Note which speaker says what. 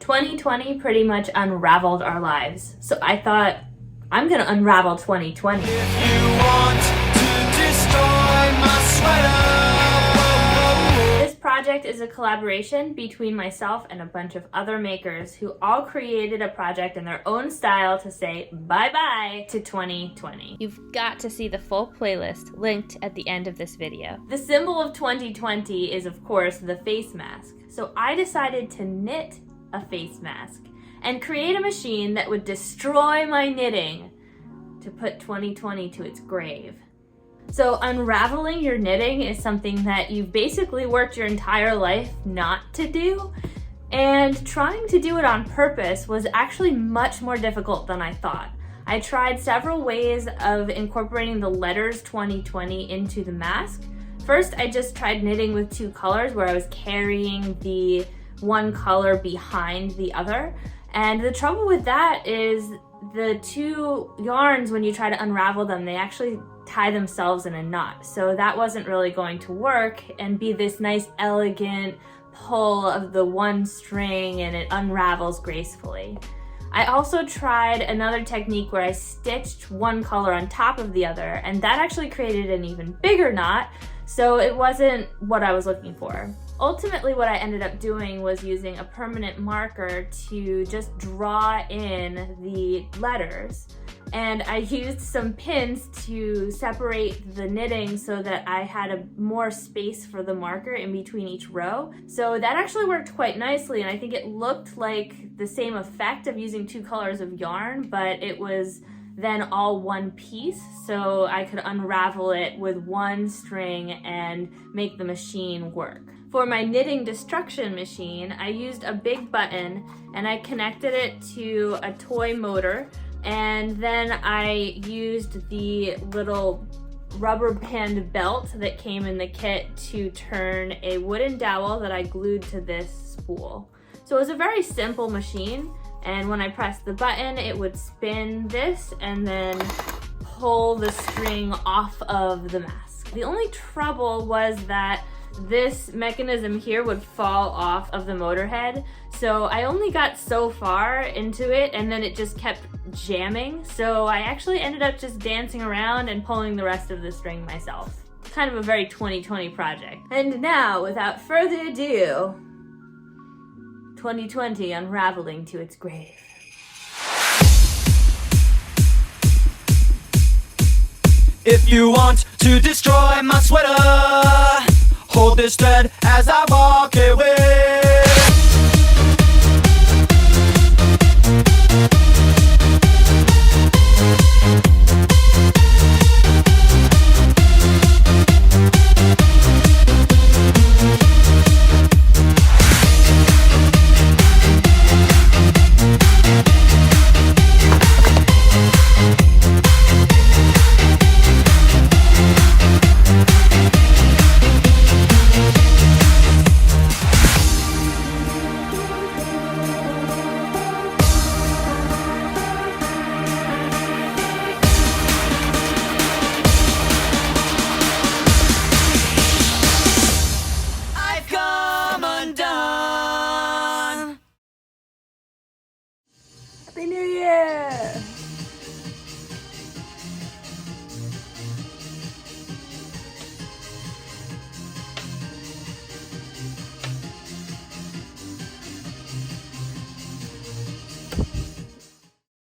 Speaker 1: 2020 pretty much unraveled our lives. So I thought, I'm gonna unravel 2020.
Speaker 2: If you want to destroy my sweater.
Speaker 1: This project is a collaboration between myself and a bunch of other makers who all created a project in their own style to say bye-bye to 2020. You've got to see the full playlist linked at the end of this video. The symbol of 2020 is, of course, the face mask. So I decided to knit a face mask and create a machine that would destroy my knitting to put 2020 to its grave. So unraveling your knitting is something that you've basically worked your entire life not to do, and trying to do it on purpose was actually much more difficult than I thought. I tried several ways of incorporating the letters 2020 into the mask. First, I just tried knitting with two colors where I was carrying the one color behind the other. And the trouble with that is the two yarns, when you try to unravel them, they actually tie themselves in a knot. So that wasn't really going to work and be this nice, elegant pull of the one string, and it unravels gracefully. I also tried another technique where I stitched one color on top of the other, and that actually created an even bigger knot, so it wasn't what I was looking for. Ultimately, what I ended up doing was using a permanent marker to just draw in the letters. And I used some pins to separate the knitting so that I had more space for the marker in between each row. So that actually worked quite nicely, and I think it looked like the same effect of using two colors of yarn, but it was then all one piece, so I could unravel it with one string and make the machine work. For my knitting destruction machine, I used a big button and I connected it to a toy motor, and then I used the little rubber band belt that came in the kit to turn a wooden dowel that I glued to this spool. So it was a very simple machine, and when I pressed the button, it would spin this and then pull the string off of the mask. The only trouble was that this mechanism here would fall off of the motor head, so I only got so far into it and then it just kept jamming, so I actually ended up just dancing around and pulling the rest of the string myself. Kind of a very 2020 project. And now, without further ado, 2020 unraveling to its grave.
Speaker 2: If you want to destroy my sweater, hold this thread as I walk away.